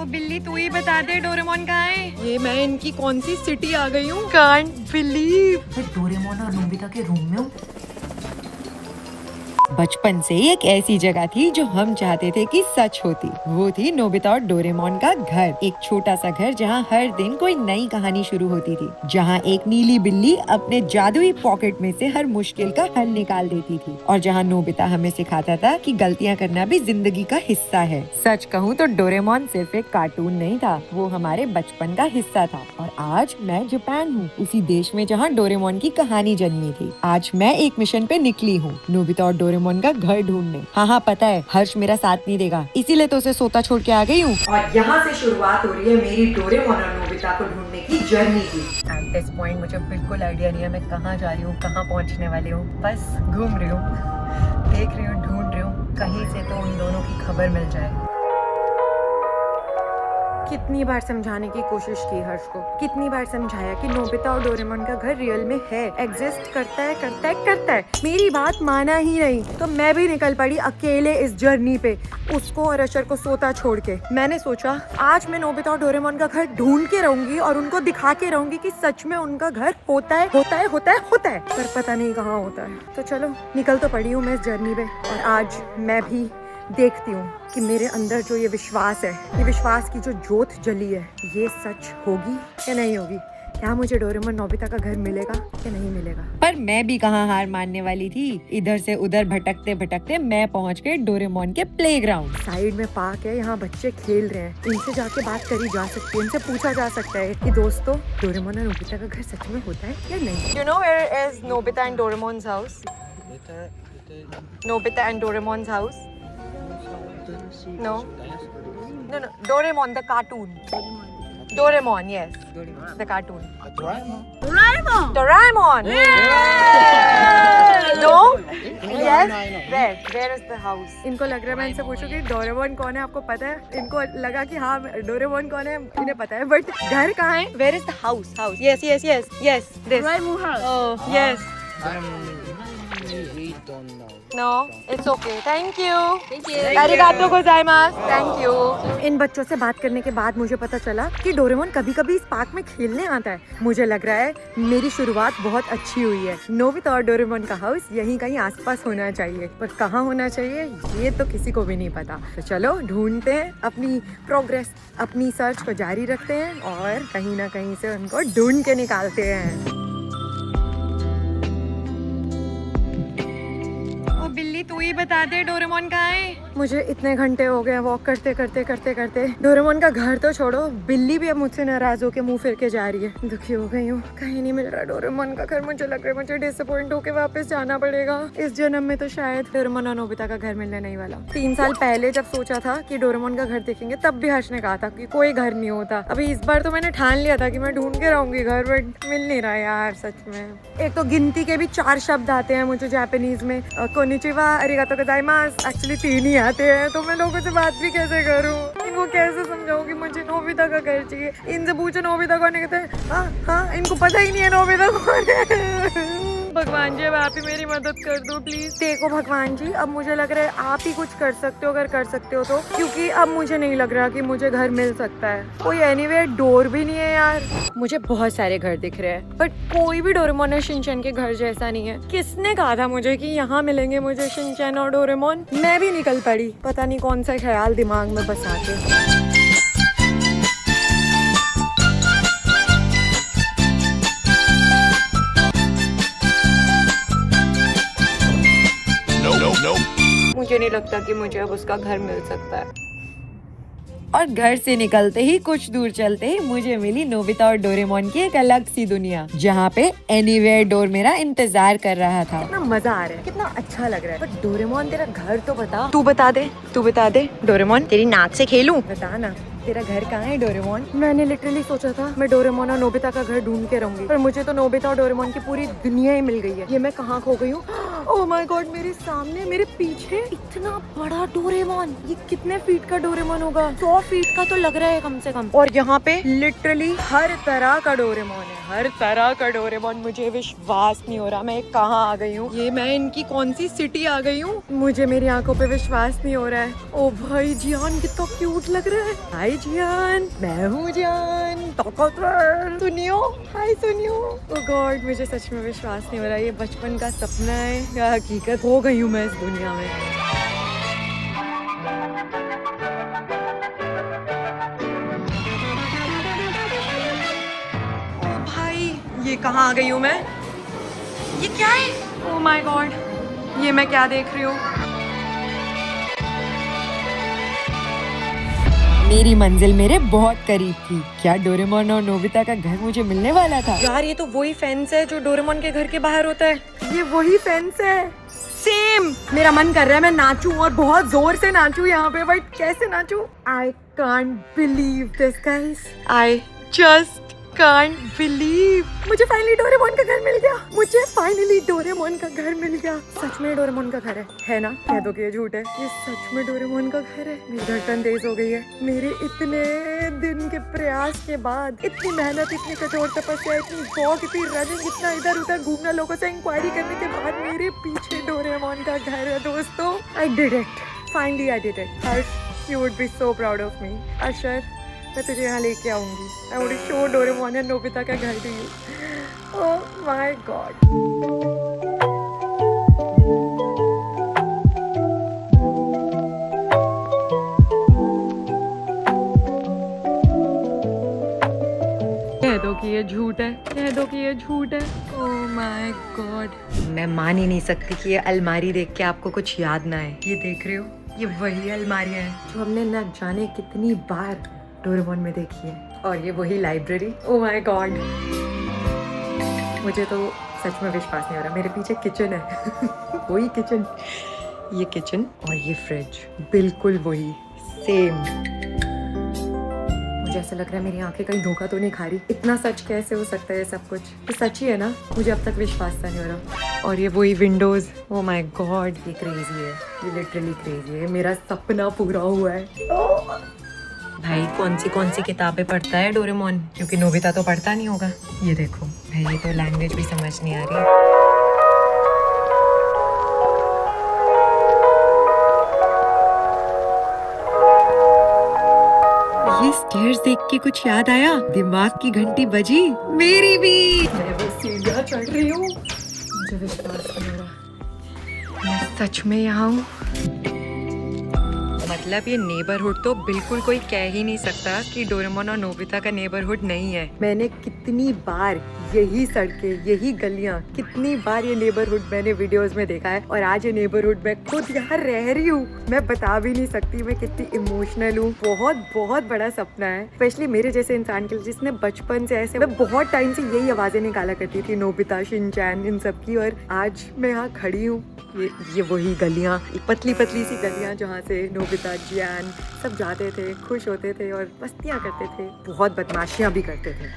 बिल्ली तू ही बता दे डोरेमोन कहाँ है? ये मैं इनकी कौन सी सिटी आ गई हूँ। कांट बिलीव मैं डोरेमोन और नोबिता के रूम में हूँ। बचपन से ही एक ऐसी जगह थी जो हम चाहते थे कि सच होती। वो थी नोबिता और डोरेमोन का घर। एक छोटा सा घर जहाँ हर दिन कोई नई कहानी शुरू होती थी, जहाँ एक नीली बिल्ली अपने जादुई पॉकेट में से हर मुश्किल का हल निकाल देती थी, और जहाँ नोबिता हमें सिखाता था कि गलतियाँ करना भी जिंदगी का हिस्सा है। सच कहूँ तो डोरेमोन सिर्फ एक कार्टून नहीं था, वो हमारे बचपन का हिस्सा था। और आज मैं जापान हूँ, उसी देश में जहाँ डोरेमोन की कहानी जन्मी थी। आज मैं एक मिशन पे निकली हूँ, नोबिता और डोरेमोन का घर ढूंढने। हाँ पता है, हर्ष मेरा साथ नहीं देगा, इसीलिए तो उसे सोता छोड़ के आ गई हूँ। और यहाँ से शुरुआत हो रही है मेरी डोरेमोन और नोबिता को ढूंढने की जर्नी की। एट दिस पॉइंट मुझे बिल्कुल आइडिया नहीं है मैं कहाँ जा रही हूँ, कहाँ पहुँचने वाली हूँ। बस घूम रही हूँ, देख रही हूँ, ढूंढ रही हूँ, कहीं से तो उन दोनों की खबर मिल जाए। कितनी बार समझाने की कोशिश की हर्ष को, कितनी बार समझाया कि नोबिता और डोरेमोन का घर रियल में है, एग्जिस्ट करता है। मेरी बात माना ही नहीं, तो मैं भी निकल पड़ी अकेले इस जर्नी पे, उसको और अशर को सोता छोड़ के। मैंने सोचा आज मैं नोबिता और डोरेमोन का घर ढूंढ के रहूंगी और उनको दिखा के रहूंगी कि सच में उनका घर होता है, पर पता नहीं कहाँ होता है। तो चलो निकल तो पड़ी हूँ मैं इस जर्नी पे, और आज मैं भी देखती हूँ कि मेरे अंदर जो ये विश्वास है, ये विश्वास की जो जोत जली है, ये सच होगी या नहीं होगी। क्या मुझे डोरेमोन नोबिता का घर मिलेगा या नहीं मिलेगा? पर मैं भी कहाँ हार मानने वाली थी। इधर से उधर भटकते भटकते मैं पहुँच गई डोरेमोन के प्लेग्राउंड। साइड में पार्क है, यहाँ बच्चे खेल रहे हैं, इनसे जाके बात करी जा सकती है, इनसे पूछा जा सकता है कि दोस्तों डोरेमोन और नोबिता का घर सच में होता है या नहीं। You know where is Nobita and Doraemon's house? Nobita and Doraemon's house? No. Doraemon, the cartoon. Doraemon, yes. The cartoon. Doraemon. No? Yes. Where is the house? इनको लग रहा है मैं इनसे पूछूं कि डोरेमोन कौन है, आपको पता है? इनको लगा कि हाँ डोरेमोन कौन है इन्हें पता है, बट घर कहाँ है? Where is the house? Yes. This. Doraemon house. Oh, yes. We don't know. No, it's okay. Thank you. Thank you. Arigato gozaimasu. Thank you. इन बच्चों से बात करने के बाद मुझे पता चला कि डोरेमोन कभी-कभी इस पार्क में खेलने आता है। मुझे लग रहा है मेरी शुरुआत बहुत अच्छी हुई है। नोबिता और डोरेमोन का हाउस यहीं कहीं आसपास होना चाहिए, पर कहाँ होना चाहिए ये तो किसी को भी नहीं पता। तो चलो ढूंढते हैं, अपनी प्रोग्रेस, अपनी सर्च को जारी रखते हैं और कहीं ना कहीं से उनको ढूंढ के निकालते हैं। बिल्ली तू ही बता दे डोरेमोन कहाँ है? मुझे इतने घंटे हो गए वॉक करते। डोरेमोन का घर तो छोड़ो, बिल्ली भी अब मुझसे नाराज होके मुंह फिर के जा रही है। दुखी हो गई हूँ, कहीं नहीं मिल रहा डोरेमोन का घर। मुझे लग रहा है मुझे डिसअपॉइंट होके वापस जाना पड़ेगा। इस जन्म में तो शायद डोरेमोन और नोबिता का घर मिलने नहीं वाला। 3 साल पहले जब सोचा था कि डोरेमोन का घर देखेंगे, तब भी हर्ष ने कहा था कि कोई घर नहीं होता। अभी इस बार तो मैंने ठान लिया था कि मैं ढूंढ के रहूंगी घर, बट मिल नहीं रहा यार सच में। एक तो गिनती के भी 4 शब्द आते हैं मुझे जापानीज में, कोनिचिवा, अरिगातो गोजाइमासु। एक्चुअली 3 ही आते हैं, तो मैं लोगों से बात भी कैसे करूं? इनको कैसे समझाऊं कि मुझे नोबिता का घर चाहिए? इनसे पूछो नोबिता कौन है, कहते हैं हाँ, इनको पता ही नहीं है नोबिता कौन है। भगवान जी अब आप ही मेरी मदद कर दो प्लीज। देखो भगवान जी, अब मुझे लग रहा है आप ही कुछ कर सकते हो, अगर कर सकते हो तो, क्योंकि अब मुझे नहीं लग रहा कि मुझे घर मिल सकता है। कोई एनीवेयर डोर भी नहीं है यार। मुझे बहुत सारे घर दिख रहे हैं, बट कोई भी डोरेमोन और शिनचैन के घर जैसा नहीं है। किसने कहा था मुझे कि यहाँ मिलेंगे मुझे शिनचैन और डोरेमोन? मैं भी निकल पड़ी, पता नहीं कौन सा ख्याल दिमाग में बसा के। मुझे नहीं लगता कि मुझे अब उसका घर मिल सकता है। और घर से निकलते ही कुछ दूर चलते ही मुझे मिली नोबिता और डोरेमोन की एक अलग सी दुनिया, जहाँ पे एनीवेयर डोर मेरा इंतजार कर रहा था। कितना मजा आ रहा है, कितना अच्छा लग रहा है। पर डोरेमोन तेरा घर तो बता। तू बता दे डोरेमोन, तेरी नाक से खेलूं? बता ना तेरा घर कहाँ है डोरेमोन? मैंने लिटरली सोचा था मैं डोरेमोन और नोबिता का घर ढूंढ के रहूंगी, पर मुझे तो नोबिता और डोरेमोन की पूरी दुनिया ही मिल गई है। ये मैं कहाँ खो गई हूँ? ओह माय गॉड, मेरे सामने, मेरे पीछे इतना बड़ा डोरेमोन। ये कितने फीट का डोरेमोन होगा? 100 फीट का तो लग रहा है कम से कम। और यहाँ पे लिटरली हर तरह का डोरेमोन है, हर तरह का डोरेमोन। मुझे विश्वास नहीं हो रहा मैं कहाँ आ गई हूँ। ये मैं इनकी कौन सी सिटी आ गई हूँ? मुझे मेरी आंखों पे विश्वास नहीं हो रहा है। ओ भाई जियान कितना क्यूट लग रहा है भाई। हाय जियान, मैं हूँ जियान, ताकतवर। सुनियो, हाय सुनियो। ओह गॉड, मुझे सच में विश्वास नहीं हो रहा ये बचपन का सपना है या हकीकत हो गई हूँ मैं इस दुनिया में। ओ भाई, ये कहाँ आ गई हूँ मैं? ये क्या है? ओह माय गॉड, ये मैं क्या देख रही हूँ? मेरी मंजिल मेरे बहुत करीब थी। क्या डोरेमोन और नोबिता का घर मुझे मिलने वाला था? यार ये तो वही फेंस है जो डोरेमोन के घर के बाहर होता है। ये वही फेंस है, सेम। मेरा मन कर रहा है मैं नाचूं और बहुत जोर से नाचूं यहाँ पे, बट कैसे नाचूं? I can't believe this guys, I just can't believe. मुझे फाइनली डोरेमोन का घर मिल गया। मुझे फाइनली डोरेमोन का घर मिल गया। सच में डोरेमोन का घर है ना? कह दो कि ये झूठ है। ये सच में डोरेमोन का घर है। मेरी धड़कन तेज हो गई है। मेरे इतने दिन के प्रयास के बाद, इतनी मेहनत, इतनी कठोर तपस्या, इतनी वॉक, इतनी रनिंग, इतना इधर उधर घूमना, लोगों से इंक्वायरी करने के बाद मेरे पीछे डोरेमोन का घर है दोस्तों। I did it, finally I did it. Harsh, you would be so proud of me. Ashar, मैं तुझे यहाँ लेके आऊंगी। I would show Doraemon and Nobita का घर to you. Oh my god. कह दो कि ये झूठ है, कह दो कि ये झूठ है। ओह माय गॉड, मैं मान ही नहीं सकती कि ये अलमारी देख के आपको कुछ याद ना आए। ये देख रहे हो, ये वही अलमारियाँ हैं जो हमने न जाने कितनी बार डोरेमोन में देखी है। और ये वही लाइब्रेरी। ओह माय गॉड, मुझे तो सच में विश्वास नहीं हो रहा। मेरे पीछे किचन है वही किचन, ये किचन और ये फ्रिज बिल्कुल वही, सेम। मुझे ऐसा लग रहा है मेरी आंखें कहीं धोखा तो नहीं खा रही। इतना सच कैसे हो सकता है? सब कुछ ये सच ही है ना? मुझे अब तक विश्वास सा नहीं हो रहा। और ये वही विंडोज। ओह माय गॉड, ये क्रेजी है, ये लिटरली क्रेजी है। मेरा सपना पूरा हुआ है। भाई कौन सी किताबें पढ़ता है डोरेमोन? क्योंकि नोबिता तो पढ़ता नहीं होगा। ये देखो भाई, ये तो लैंग्वेज भी समझ नहीं आ रही। ये स्टेयर्स देख के कुछ याद आया, दिमाग की घंटी बजी मेरी भी। मैं वो सीढ़ियाँ चढ़ रही हूँ, मुझे विश्वास नहीं हो रहा मैं सच में यहाँ हूँ। मतलब ये नेबरहुड तो बिल्कुल कोई कह ही नहीं सकता कि डोरेमोन और नोबिता का नेबरहुड नहीं है। मैंने कितनी बार यही सड़कें, यही गलियां, कितनी बार ये नेबरहुड मैंने वीडियोस में देखा है, और आज ये नेबरहुड मैं खुद यहाँ रह रही हूँ। मैं बता भी नहीं सकती मैं कितनी इमोशनल हूँ। बहुत बहुत बड़ा सपना है, स्पेशली मेरे जैसे इंसान के लिए जिसने बचपन से ऐसे, मैं बहुत टाइम से यही आवाजें निकाला करती थी, नोबिता, शिनचैन, इन सब की। और आज मैं यहाँ खड़ी हूँ। ये वही गलियाँ, पतली पतली सी गलियाँ जहाँ से नोबिता, जियान सब जाते थे, खुश होते थे और मस्तियाँ करते थे, बहुत बदमाशियाँ भी करते थे।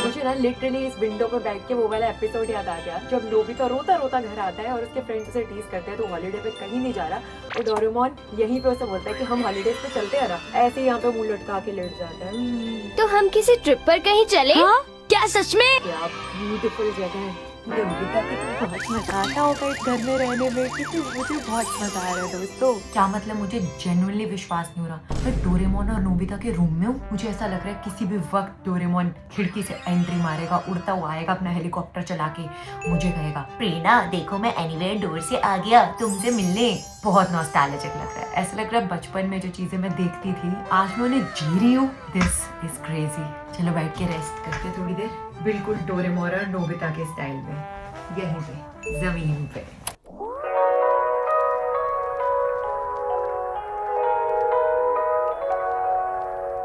मुझे ना लिटरली इस विंडो पर बैठ के वो वाला एपिसोड याद आ गया जब नोबिता रोता रोता घर आता है और उसके फ्रेंड्स उसे टीज करते हैं तो हॉलीडे पे कहीं नहीं जा रहा, और डोरेमोन यहीं पे उसे बोलता है कि हम हॉलीडेज पे चलते हैं ना। ऐसे ही यहाँ पे मुंह लटका के लेट जाता है। तो हम किसी ट्रिप पर कहीं चले? हाँ? क्या सच में? क्या ब्यूटीफुल जगह है। नोबिता की तो बहुत मजा आता होगा इस घर में रहने में, क्योंकि मुझे बहुत मजा आ रहा है दोस्तों। क्या मतलब, मुझे जेन्युइनली विश्वास नहीं हो रहा मैं डोरेमोन और नोबिता के रूम में हूँ। मुझे ऐसा लग रहा है किसी भी वक्त डोरेमोन खिड़की से एंट्री मारेगा, उड़ता हुआ आएगा अपना हेलीकॉप्टर चला के, मुझे कहेगा प्रेरणा देखो मैं एनीवेयर डोर से आ गया तुमसे मिलने। बहुत नॉस्टैल्जिक लग रहा है। ऐसा लग रहा है बचपन में जो चीजें मैं देखती थी आज मैं उन्हें जी रही हूँ। This is crazy. चलो बैठ के रेस्ट करते थोड़ी देर, बिल्कुल डोरेमोन और नोबिता के स्टाइल में, यहीं पे जमीन पे।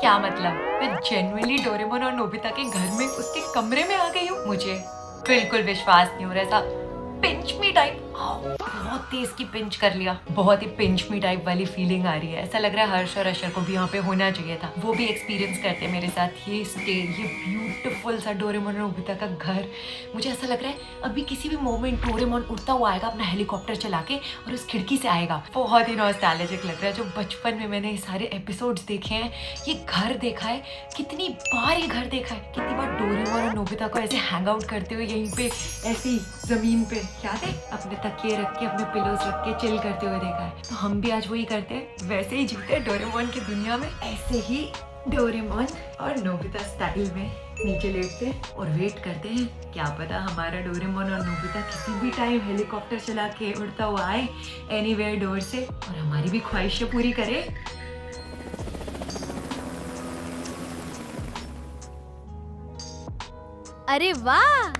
क्या मतलब, मैं जेन्युइनली डोरेमोन और नोबिता के घर में, उसके कमरे में आ गई हूँ। मुझे बिल्कुल विश्वास नहीं हो रहा। ऐसा पिंच मी टाइप, बहुत तेज की पिंच कर लिया, बहुत ही पिंच मी टाइप वाली फीलिंग आ रही है। ऐसा लग रहा है हर्ष और अशर को भी यहाँ पे होना चाहिए था, वो भी एक्सपीरियंस करते मेरे साथ ये स्टे, ये ब्यूटीफुल सा डोरेमोन और नोबिता का घर। मुझे ऐसा लग रहा है अभी किसी भी मोमेंट डोरेमोन उड़ता हुआ आएगा अपना हेलीकॉप्टर चला के और उस खिड़की से आएगा। बहुत ही नॉस्टैल्जिक लग रहा है। जो बचपन में मैंने ये सारे एपिसोड्स देखे हैं, ये घर देखा है, कितनी बार ये घर देखा है, कितनी बार डोरेमोन और नोबिता को ऐसे हैंग आउट करते हुए यहीं पे ऐसी जमीन पे, याद है, अपने तकिए रख के अपने पिलोस रख के चिल करते हुए देखा है, तो हम भी आज वही करते हैं, वैसे ही जीते हैं डोरेमोन की दुनिया में। ऐसे ही डोरेमोन और नोबिता स्टाइल में नीचे लेटते हैं और वेट करते हैं, क्या पता हमारा डोरेमोन और नोबिता किसी भी टाइम हेलीकॉप्टर चला के उड़ता हुआ आए एनीवेयर डोर से और हमारी भी ख्वाहिशें पूरी करे। अरे वाह।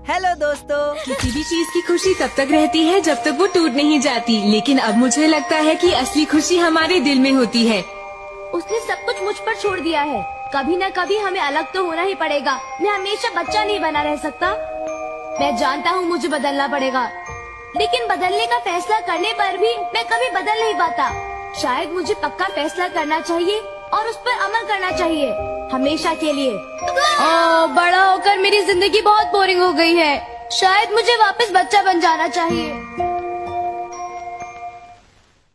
हेलो दोस्तों। किसी भी चीज की खुशी तब तक रहती है जब तक वो टूट नहीं जाती, लेकिन अब मुझे लगता है कि असली खुशी हमारे दिल में होती है। उसने सब कुछ मुझ पर छोड़ दिया है, कभी न कभी हमें अलग तो होना ही पड़ेगा। मैं हमेशा बच्चा नहीं बना रह सकता। मैं जानता हूँ मुझे बदलना पड़ेगा, लेकिन बदलने का फैसला करने पर भी मैं कभी बदल नहीं पाता। शायद मुझे पक्का फैसला करना चाहिए और उस पर अमल करना चाहिए, हमेशा के लिए। बड़ा होकर मेरी जिंदगी बहुत बोरिंग हो गई है। शायद मुझे वापस बच्चा बन जाना चाहिए।